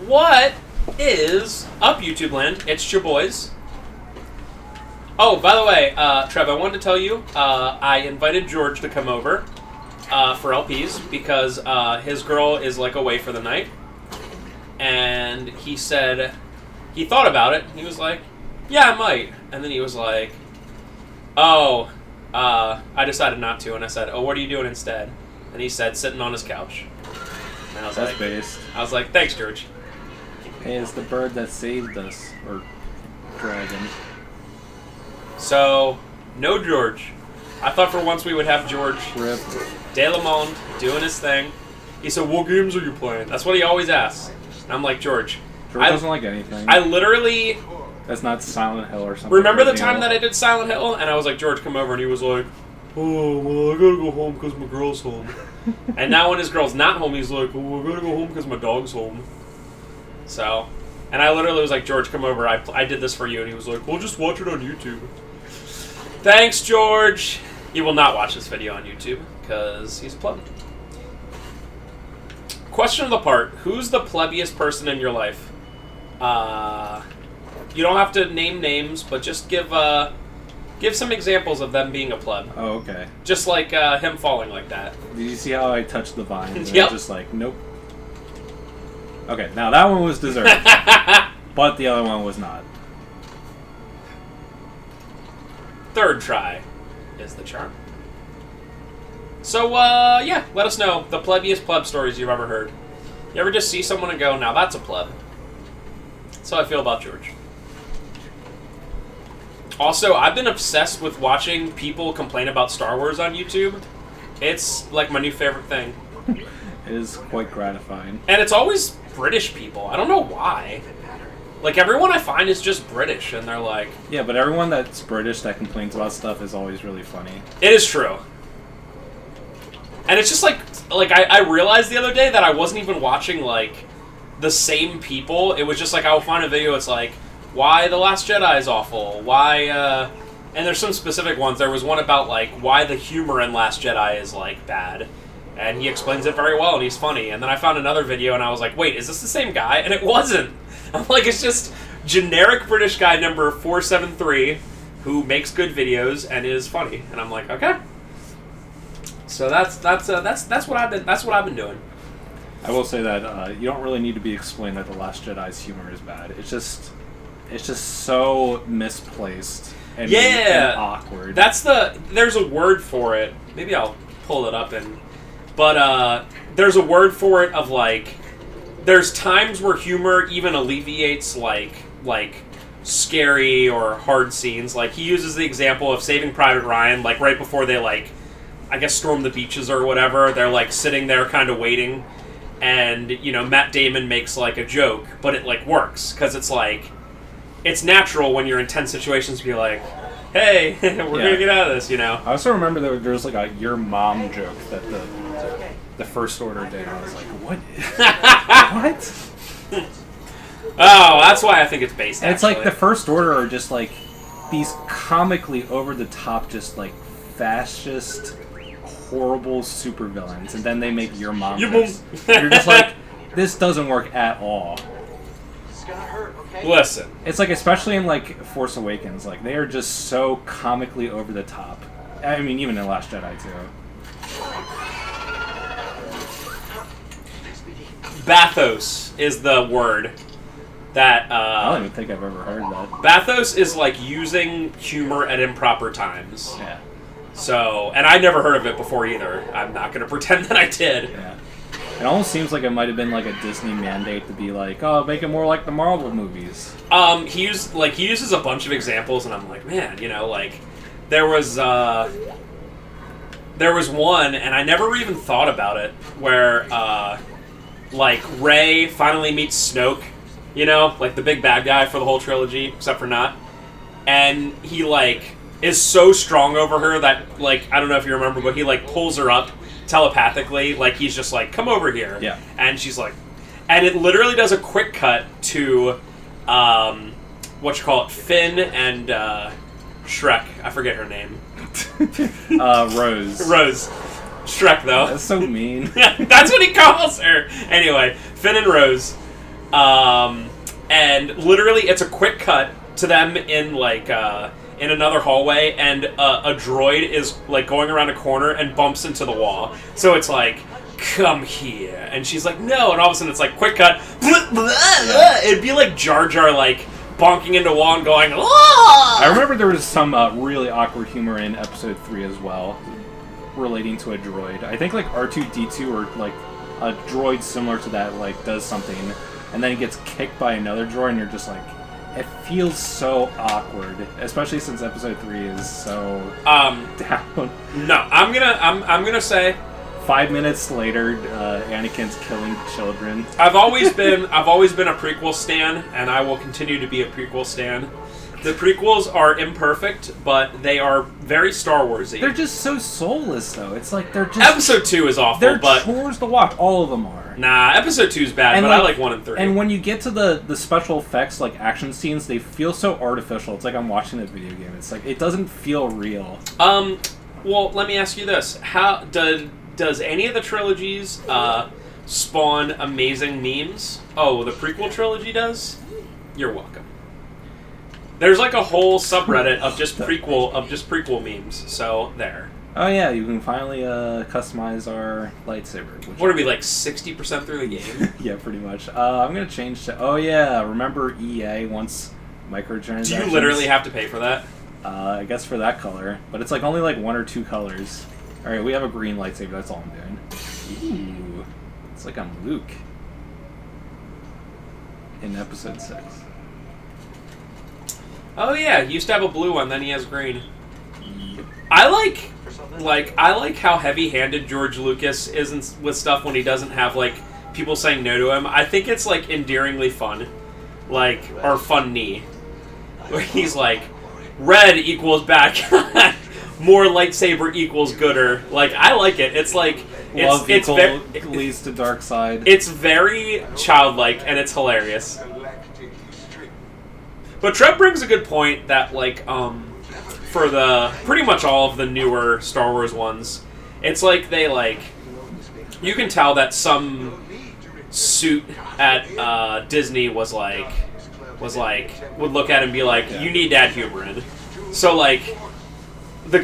What is up, YouTube land? It's your boys. Oh, by the way, Trev, I wanted to tell you, I invited George to come over for LPs because his girl is like away for the night. And he said, he thought about it. He was like, yeah, I might. And then he was like, oh, I decided not to. And I said, oh, what are you doing instead? And he said, sitting on his couch. And I was like, based. I was like, thanks, George. Hey, it's the bird that saved us. Or dragon. So, no George. I thought for once we would have George Rip. De La Monde doing his thing. He said, what games are you playing? That's what he always asks. And I'm like, George. George doesn't like anything. I literally... That's not Silent Hill or something. Remember the time that I did Silent Hill? And I was like, George, come over. And he was like, oh, well, I gotta go home because my girl's home. And now when his girl's not home, he's like, oh, I gotta go home because my dog's home. So, and I literally was like, George, come over. I did this for you. And he was like, well, just watch it on YouTube. Thanks, George. He will not watch this video on YouTube because he's a pleb. Question of the part. Who's the plebbiest person in your life? You don't have to name names, but just give some examples of them being a pleb. Oh, okay. Just like him falling like that. Did you see how I touched the vine? And Yep. Just like, nope. Okay, now that one was deserved. But the other one was not. Third try is the charm. So, yeah, let us know the plebbiest pleb stories you've ever heard. You ever just see someone and go, now that's a pleb? That's how I feel about George. Also, I've been obsessed with watching people complain about Star Wars on YouTube. It's like my new favorite thing. It is quite gratifying. And it's always British people. I don't know why. Like, everyone I find is just British, and they're like... Yeah, but everyone that's British that complains about stuff is always really funny. It is true. And it's just like I realized the other day that I wasn't even watching, like, the same people. It was just like, I'll find a video, it's like, why The Last Jedi is awful, why, and there's some specific ones. There was one about, like, why the humor in Last Jedi is, like, bad. And he explains it very well, and he's funny. And then I found another video, and I was like, wait, is this the same guy? And it wasn't. I'm like, it's just generic British guy number 473 who makes good videos and is funny. And I'm like, okay. So that's what I've been doing. I will say that you don't really need to be explained that The Last Jedi's humor is bad. It's just so misplaced and, and awkward. There's a word for it. Maybe I'll pull it up but there's a word for it of like, there's times where humor even alleviates like scary or hard scenes. Like, he uses the example of Saving Private Ryan, like right before they like, I guess, storm the beaches or whatever. They're like sitting there kind of waiting, and you know, Matt Damon makes like a joke, but it like works because it's like, it's natural when you're in tense situations to be like, hey, we're gonna get out of this, you know. I also remember there was like a your mom joke that the First Order did. I was like, what? What? Oh, that's why I think it's based. And it's like the First Order are just like these comically over the top, just like fascist, horrible supervillains, and then they make your mom. You're just like, this doesn't work at all. It's gonna hurt, okay? Listen, it's like, especially in like Force Awakens, like they are just so comically over the top. I mean, even in Last Jedi too. Bathos is the word that I don't even think I've ever heard that. Bathos is like using humor at improper times. Yeah. So, and I never heard of it before either. I'm not going to pretend that I did. Yeah. It almost seems like it might have been like a Disney mandate to be like, oh, make it more like the Marvel movies. He uses a bunch of examples, and I'm like, man, you know, like there was one, and I never even thought about it, where like Rey finally meets Snoke, you know, like the big bad guy for the whole trilogy, except for not, and he like is so strong over her that, like, I don't know if you remember, but he like pulls her up telepathically, like he's just like, come over here. Yeah. And she's like, and it literally does a quick cut to Finn and Shrek. I forget her name. Rose. Shrek, though. That's so mean. That's what he calls her. Anyway, Finn and Rose. And literally, it's a quick cut to them in like in another hallway, and a droid is like going around a corner and bumps into the wall. So it's like, come here, and she's like, no, and all of a sudden it's like quick cut. It'd be like Jar Jar like bonking into a wall and going, ah! I remember there was some really awkward humor in episode 3 as well, relating to a droid. I think like R2-D2 or like a droid similar to that like does something, and then he gets kicked by another droid, and you're just like, it feels so awkward, especially since episode 3 is so down. No, I'm gonna say 5 minutes later, Anakin's killing children. I've always been a prequel stan, and I will continue to be a prequel stan. The prequels are imperfect, but they are very Star Warsy. They're just so soulless, though. It's like they're just... Episode 2 is awful, they're but... chores to watch. All of them are. Nah, Episode 2 is bad, and but I like 1 and 3. And when you get to the special effects, like action scenes, they feel so artificial. It's like I'm watching a video game. It's like, it doesn't feel real. Well, let me ask you this. How does any of the trilogies spawn amazing memes? Oh, the prequel trilogy does? You're welcome. There's like a whole subreddit of just prequel memes. So there. Oh yeah, you can finally customize our lightsaber. What are we, like 60% through the game? Yeah, pretty much. I'm gonna change to. Oh yeah, remember EA wants microtransactions? Do you literally have to pay for that? I guess for that color, but it's like only like 1 or 2 colors. All right, we have a green lightsaber. That's all I'm doing. Ooh, it's like I'm Luke in episode 6. Oh yeah, he used to have a blue one, then he has green. Yep. I like how heavy-handed George Lucas is with stuff when he doesn't have like people saying no to him. I think it's like endearingly fun, like or funny, where he's like, red equals bad guy, more lightsaber equals gooder. Like I like it. It's like love leads to dark side. It's very childlike and it's hilarious. But Trev brings a good point that, like, for the pretty much all of the newer Star Wars ones, it's like they, like, you can tell that some suit at Disney would look at it and be like, you need to add humor in. So, like, the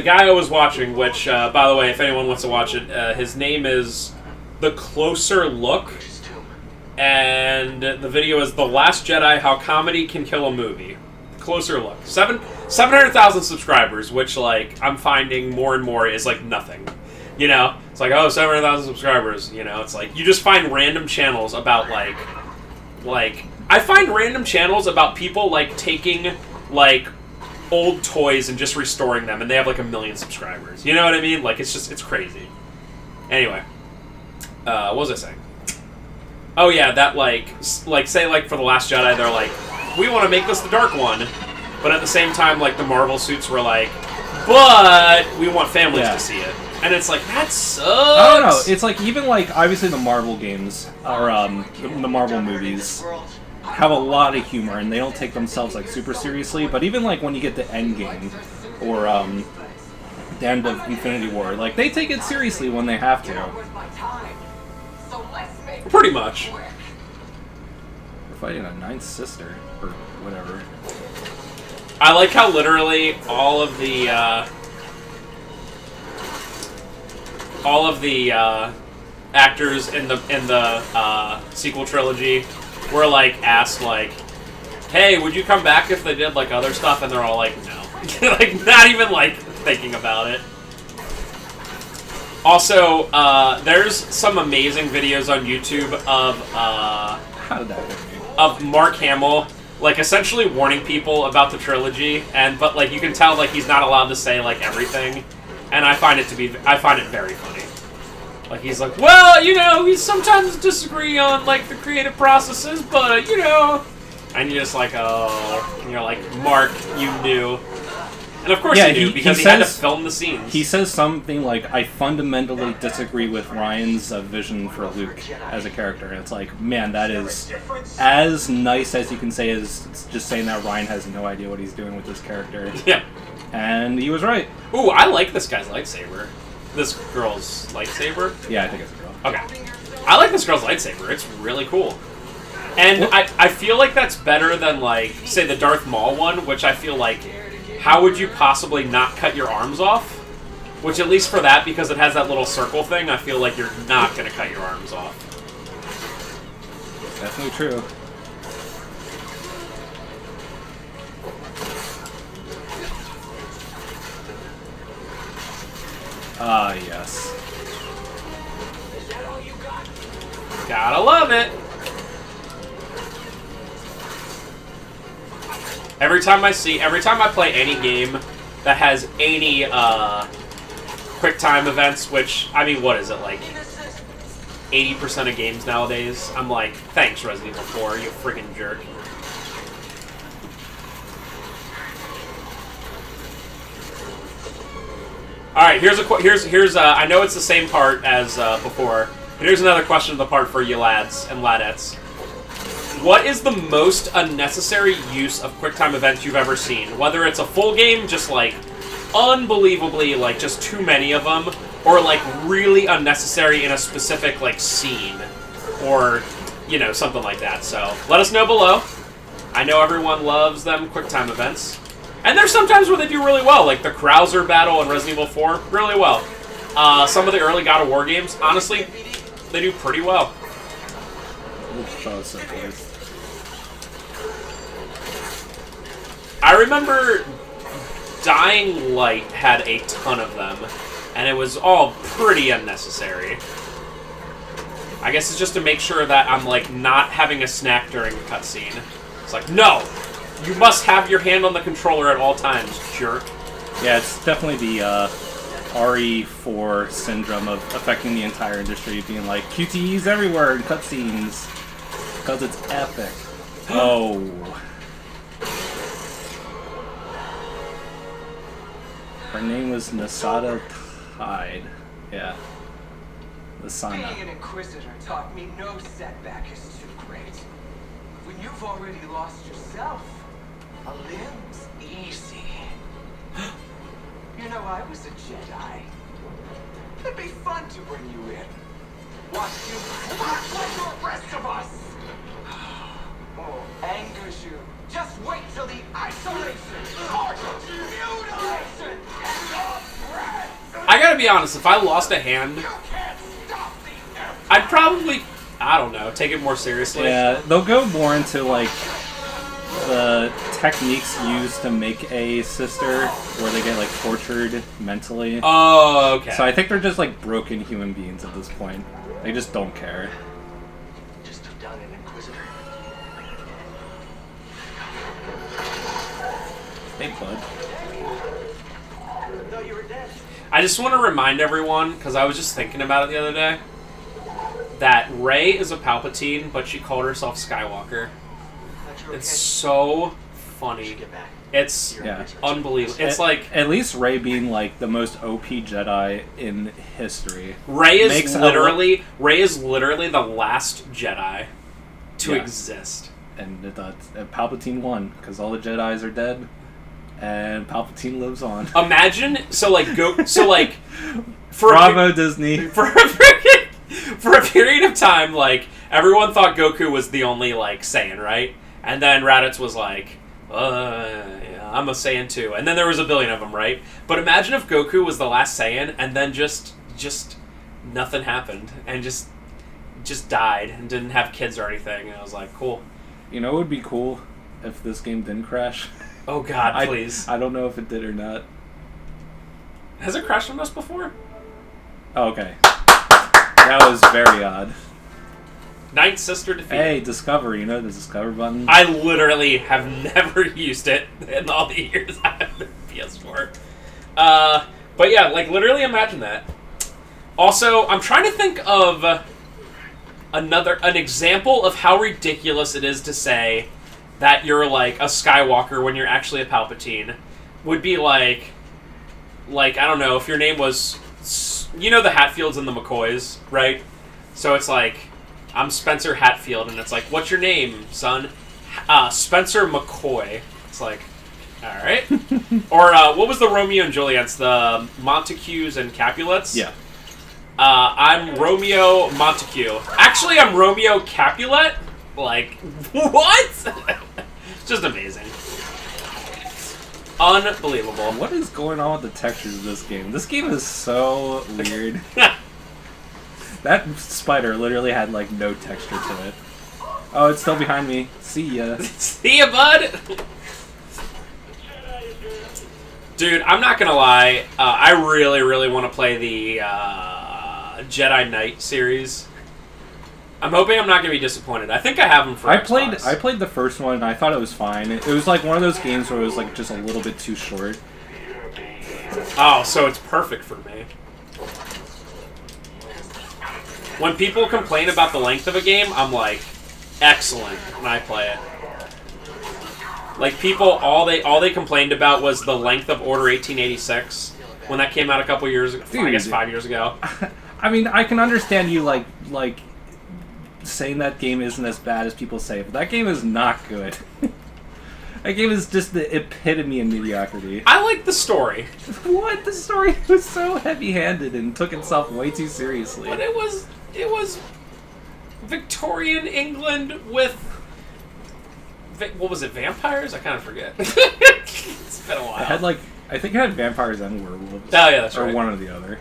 guy I was watching, which, by the way, if anyone wants to watch it, his name is The Closer Look. And the video is The Last Jedi, How Comedy Can Kill a Movie. Closer Look. 700,000 subscribers, which, like, I'm finding more and more is, like, nothing. You know? It's like, oh, 700,000 subscribers. You know? It's like, you just find random channels about, like... I find random channels about people, like, taking, like, old toys and just restoring them, and they have, like, 1 million subscribers. You know what I mean? Like, it's crazy. Anyway. What was I saying? Oh yeah, that like say like for The Last Jedi, they're like, we want to make this the dark one, but at the same time, like the Marvel suits were like, but we want families to see it, and it's like that sucks. I don't know. It's like even like obviously the Marvel games or the Marvel movies have a lot of humor, and they don't take themselves like super seriously. But even like when you get to Endgame or the end of Infinity War, like they take it seriously when they have to. Pretty much. We're fighting a ninth sister, or whatever. I like how literally all of the actors in the sequel trilogy were like asked like, "Hey, would you come back if they did like other stuff?" And they're all like, "No," like not even like thinking about it. Also, there's some amazing videos on YouTube of How did that hit me? Of Mark Hamill, like essentially warning people about the trilogy, but like you can tell like he's not allowed to say like everything, and I find it very funny. Like he's like, well, you know, we sometimes disagree on like the creative processes, but you know, and you're just like, oh, and you're like, Mark, you knew. And of course he knew, because he had to film the scenes. He says something like, I fundamentally disagree with Ryan's vision for Luke as a character. And it's like, man, that is as nice as you can say as just saying that Ryan has no idea what he's doing with this character. Yeah. And he was right. Ooh, I like this guy's lightsaber. This girl's lightsaber? Yeah, I think it's a girl. Okay. I like this girl's lightsaber. It's really cool. And I feel like that's better than, like, say, the Darth Maul one, which I feel like, how would you possibly not cut your arms off? Which, at least for that, because it has that little circle thing, I feel like you're not going to cut your arms off. Definitely true. Ah, yes. Gotta love it! Every time I play any game that has any, quick time events, which, I mean, what is it, like, 80% of games nowadays? I'm like, thanks, Resident Evil 4, you freaking jerk. Alright, here's I know it's the same part as, before, but here's another question of the part for you lads and ladettes. What is the most unnecessary use of QuickTime events you've ever seen? Whether it's a full game, just like unbelievably, like just too many of them, or like really unnecessary in a specific like scene, or you know, something like that. So let us know below. I know everyone loves them QuickTime events, and there's sometimes where they do really well, like the Krauser battle in Resident Evil 4, really well. Some of the early God of War games, honestly, they do pretty well. I remember Dying Light had a ton of them, and it was all pretty unnecessary. I guess it's just to make sure that I'm, like, not having a snack during a cutscene. It's like, no! You must have your hand on the controller at all times, jerk. Yeah, it's definitely the RE4 syndrome of affecting the entire industry, being like, QTEs everywhere in cutscenes, because it's epic. Oh. Her name was Nasada Tide. Yeah. Lasana. Being an Inquisitor taught me no setback is too great. When you've already lost yourself, a limb's easy. You know, I was a Jedi. It'd be fun to bring you in. Watch you crack like the rest of us! Oh, angers you. Just wait till the isolation, mutilation, and your breath! I gotta be honest, if I lost a hand, You can't stop the Empire! I'd probably, I don't know, take it more seriously. Yeah, they'll go more into, like, the techniques used to make a sister, where they get, like, tortured mentally. Oh, okay. So I think they're just, like, broken human beings at this point. They just don't care. Just took down an Inquisitor. Hey, bud. Thought you were dead. I just want to remind everyone, because I was just thinking about it the other day, that Rey is a Palpatine, but she called herself Skywalker. Thought you were It's okay. so funny. Get back. It's Yeah. unbelievable. It's like, At least Rey being, like, the most OP Jedi in history. Rey makes is a literally the last Jedi to Yeah. exist. And Palpatine won, because all the Jedis are dead, and Palpatine lives on. Imagine, for Bravo, Disney. for a period of time, like, everyone thought Goku was the only, like, Saiyan, right? And then Raditz was like, yeah, I'm a Saiyan too. And then there was a billion of them, right? But imagine if Goku was the last Saiyan, and then just nothing happened, and just died, and didn't have kids or anything. And I was like, cool. You know what would be cool if this game didn't crash? Oh God, please. I don't know if it did or not. Has it crashed on us before? Oh, okay. That was very odd. Ninth Sister defeated. Hey, Discover, you know the Discover button? I literally have never used it in all the years I have the PS4. But yeah, like, literally imagine that. Also, I'm trying to think of an example of how ridiculous it is to say that you're, like, a Skywalker when you're actually a Palpatine. Would be like, I don't know, if your name was, you know the Hatfields and the McCoys, right? So it's like, I'm Spencer Hatfield, and it's like, what's your name, son? Spencer McCoy. It's like, alright. Or, what was the Romeo and Juliet's? The Montagues and Capulets? Yeah. I'm Romeo Montague. Actually, I'm Romeo Capulet. Like, what? Just amazing. Unbelievable. What is going on with the textures of this game? This game is so weird. That spider literally had, like, no texture to it. Oh, it's still behind me. See ya. See ya, bud! Dude, I'm not gonna lie. I really, really want to play the Jedi Knight series. I'm hoping I'm not gonna be disappointed. I think I have them for Xbox. I played the first one and I thought it was fine. It was like one of those games where it was like just a little bit too short. Oh, so it's perfect for me. When people complain about the length of a game, I'm like, excellent when I play it. Like people, all they complained about was the length of Order 1886 when that came out a couple years ago. Dude, I guess 5 years ago. I mean, I can understand you like saying that game isn't as bad as people say, but that game is not good. That game is just the epitome of mediocrity. I like the story. What? The story was so heavy-handed and took itself way too seriously. But it was Victorian England with what was it? Vampires? I kind of forget. It's been a while. I think it had vampires and werewolves. Oh yeah, that's or right. Or one or the other.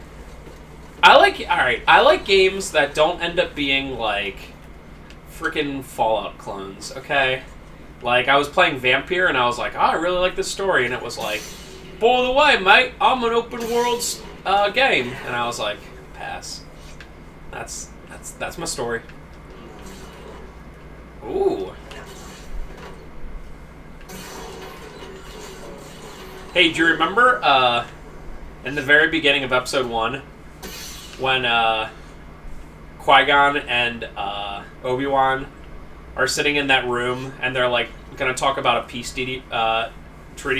I like games that don't end up being like freaking Fallout clones, okay? Like, I was playing Vampire, and I was like, oh, I really like this story, and it was like, by the way, mate, I'm an open world game. And I was like, pass. That's my story. Ooh. Hey, do you remember, in the very beginning of Episode 1, when, Qui-Gon and Obi-Wan are sitting in that room and they're like gonna talk about a peace treaty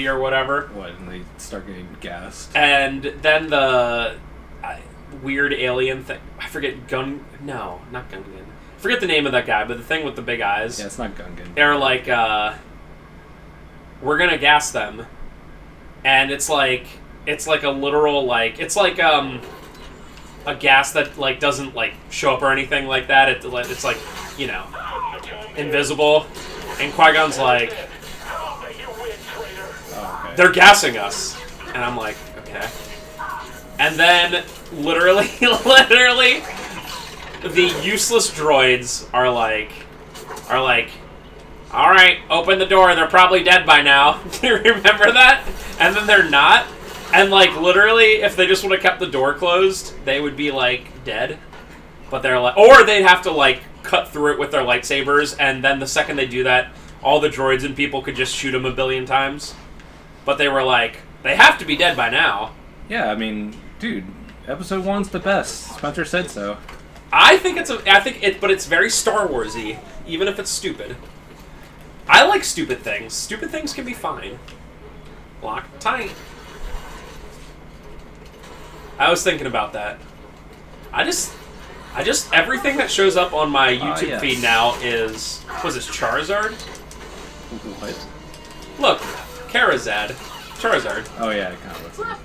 or whatever. What? And they start getting gassed. And then the weird alien thing. I forget No, not Gungan. I forget the name of that guy, but the thing with the big eyes. Yeah, it's not Gungan. They're like, we're gonna gas them, and it's like a literal like it's like a gas that like doesn't like show up or anything like that. It's like, you know, invisible. And Qui-Gon's like, Oh, okay. they're gassing us, and I'm like, okay. And then literally, the useless droids are like, all right, open the door. They're probably dead by now. Do you remember that? And then they're not. And, like, literally, if they just would have kept the door closed, they would be, like, dead. But they're like... Or they'd have to, like, cut through it with their lightsabers, and then the second they do that, all the droids and people could just shoot them a billion times. But they were like, they have to be dead by now. Yeah, I mean, dude, Episode 1's the best. Spencer said so. But it's very Star Wars-y, even if it's stupid. I like stupid things. Stupid things can be fine. Lock tight. I was thinking about that. I just everything that shows up on my YouTube feed now is, was this Charizard? What? Look, Charizard. Charizard. Oh yeah, it kind of looks like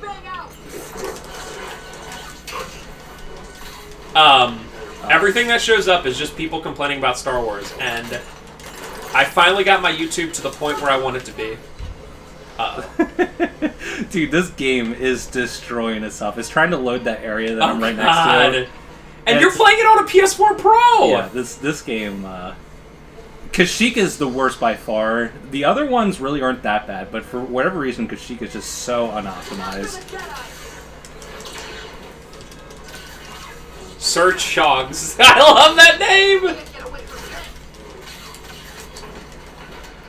Everything that shows up is just people complaining about Star Wars, and I finally got my YouTube to the point where I want it to be. Dude, this game is destroying itself. It's trying to load that area that I'm right next to. And you're playing it on a PS4 Pro! Yeah, this game... Kashyyyk is the worst by far. The other ones really aren't that bad, but for whatever reason, Kashyyyk is just so unoptimized. Sir Chogs. I love that name!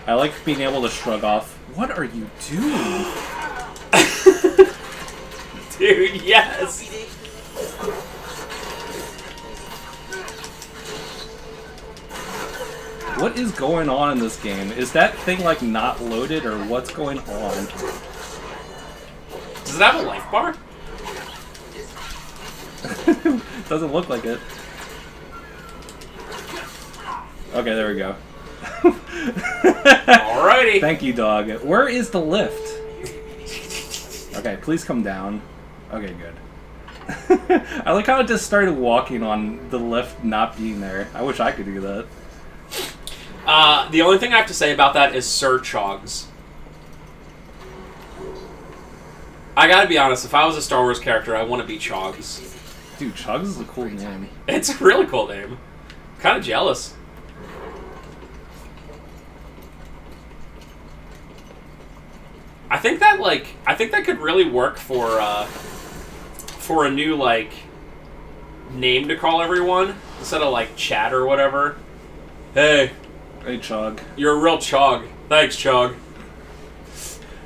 I like being able to shrug off. What are you doing? Dude, yes! What is going on in this game? Is that thing, like, not loaded, or what's going on? Does it have a life bar? Doesn't look like it. Okay, there we go. Alrighty. Thank you, dog. Where is the lift? Okay, please come down. Okay, good. I like how it just started walking on the lift not being there. I wish I could do that. The only thing I have to say about that is Sir Chogs. I gotta be honest, if I was a Star Wars character, I want to be Chogs. Dude, Chogs is a cool name. It's a really cool name. Kind of jealous. I think that could really work for a new, like, name to call everyone instead of, like, Chad or whatever. Hey, Chog. you're a real Chog. Thanks, Chog.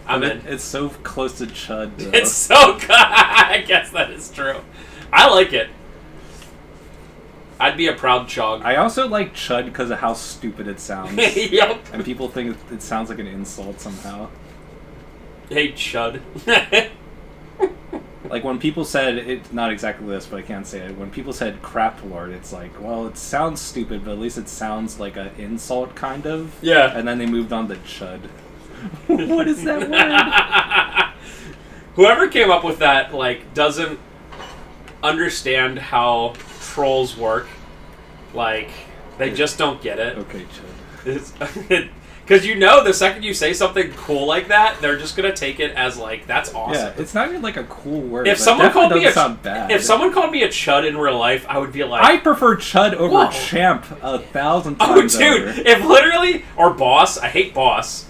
I'm in. It's so close to Chud, though. It's so good. I guess that is true. I like it. I'd be a proud Chog. I also like Chud because of how stupid it sounds. Yep. And people think it sounds like an insult somehow. Hey, Chud. Like, when people said, it's not exactly this, but I can't say it. When people said crap lord, it's like, well, it sounds stupid, but at least it sounds like an insult, kind of. Yeah. And then they moved on to Chud. What is that word? Whoever came up with that, like, doesn't understand how trolls work. Like, they just don't get it. Okay, Chud. Because the second you say something cool like that, they're just gonna take it as, like, that's awesome. Yeah, it's not even like a cool word. If someone called me bad. If someone called me a chud in real life, I would be like, I prefer Chud over Whoa. Champ 1,000 oh, times dude, over. if literally, or boss, I hate boss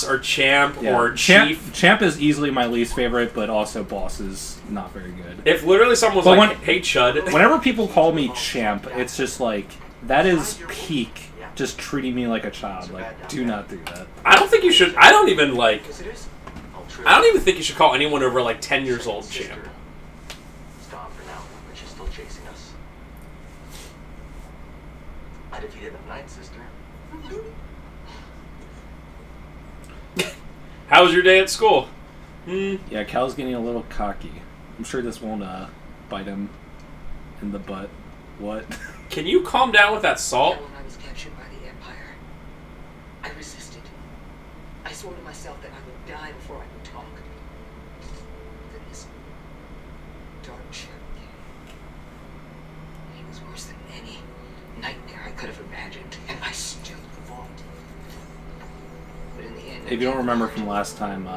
or champ or chief. Champ is easily my least favorite, but also boss is not very good. If literally someone was like, hey chud. Whenever people call me Champ, it's just like, that is peak. Just treating me like a child. Like, do not do that. I don't think you should. I don't even think you should call anyone over like 10 years old champ. Stop for now, but she's still chasing us. I defeated the Night Sister. How was your day at school? Yeah, Cal's getting a little cocky. I'm sure this won't bite him in the butt. What? Can you calm down with that salt? When I was captured by the Empire, I resisted. I swore to myself that I would die before I would talk. Then this dark shadow came. He was worse than any nightmare I could have imagined, and I still fought. But in the end, If you don't remember from last time,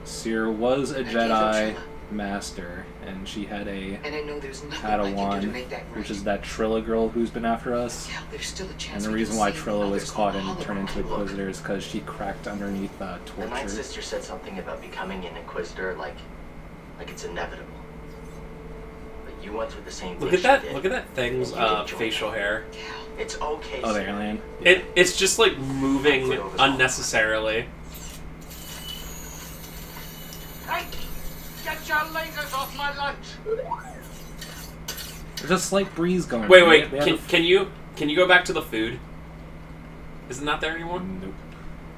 Seer was a Jedi Master, and she had a and I know there's nothing I can do to Padawan, make that right. which is that Trilla girl who's been after us. Yeah, there's still a chance. And the we reason can why save Trilla was others caught all and turned into Inquisitor is because she cracked underneath The Night torture. Sister said something about becoming an Inquisitor, like it's inevitable. But you went through the same thing. Look at she that! did. Look at that thing's You didn't join facial them. hair. It's okay. Oh, the Sarah. alien? It's just like moving unnecessarily. Hey, get your lasers off my lunch. There's a slight breeze going. Wait, They had can you go back to the food? Isn't that there anymore? Nope.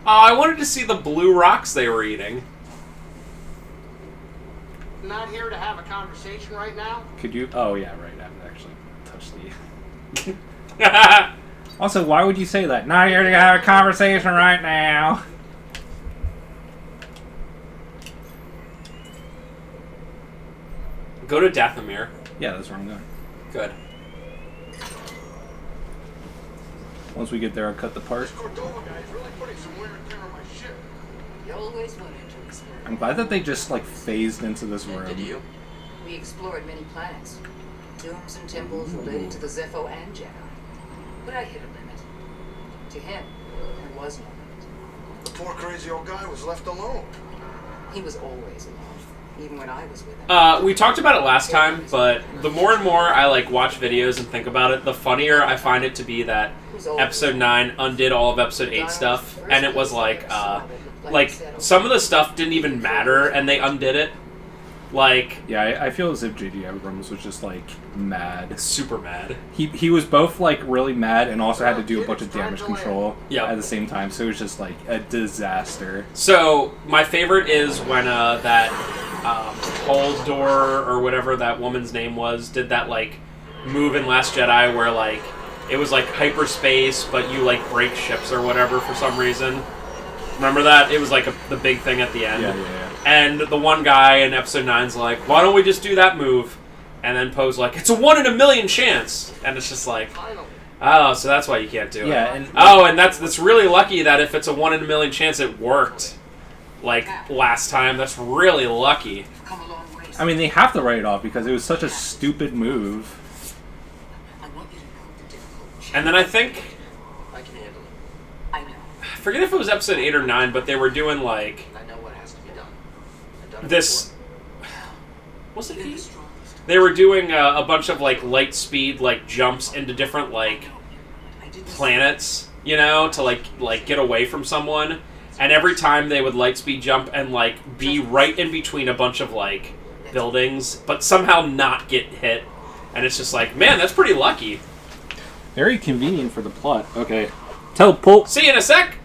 Oh, I wanted to see the blue rocks they were eating. Not here to have a conversation right now. Could you? Oh, yeah, right. I haven't actually touched the. Also, why would you say that? Not here to have a conversation right now. Go to Dathomir. Yeah, that's where I'm going. Good. Once we get there, I'll cut the part. This Cordova guy is really putting some wear and tear on my ship. You always wanted to explore. I'm glad that they just, like, phased into this And room. did you? We explored many planets, tombs and temples related to the Zepho and Jedi. But I hit a limit. To him, there was no limit. The poor crazy old guy was left alone. He was always alone, even when I was with him. We talked about it last time, but the more and more I like watch videos and think about it, the funnier I find it to be that Episode 9 undid all of Episode 8 stuff, and it was like some of the stuff didn't even matter, and they undid it. Like, Yeah, I feel as if J.J. Abrams was just, like, mad. super mad. He was both, like, really mad and also had to do a bunch of damage control Yep. at the same time, so it was just, like, a disaster. So, my favorite is when that Holdor, or whatever that woman's name was, did that, like, move in Last Jedi where, like, it was, like, hyperspace, but you, like, break ships or whatever for some reason. Remember that? It was, like, the big thing at the end. Yeah. And the one guy in Episode 9's like, why don't we just do that move? And then Poe's like, it's a 1 in a million chance. And it's just like, Finally. oh, so that's why you can't do it. Yeah, and And that's really lucky that if it's a 1 in a million chance, it worked. Like last time, that's really lucky. You've come a long way. I mean, they have to write it off because it was such a stupid move. I want you to know the difficult. And then I think, I can handle it. I know. I forget if it was episode 8 or 9, but they were doing like I know what has to be done. I've done it this. before. Was it You're the eight? strongest. They were doing a bunch of like light speed like jumps into different like I did this. planets, you know, to like get away from someone. And every time they would light speed jump and like be right in between a bunch of like buildings, but somehow not get hit. And it's just like, man, that's pretty lucky. Very convenient for the plot. Okay. Teleport. See you in a sec.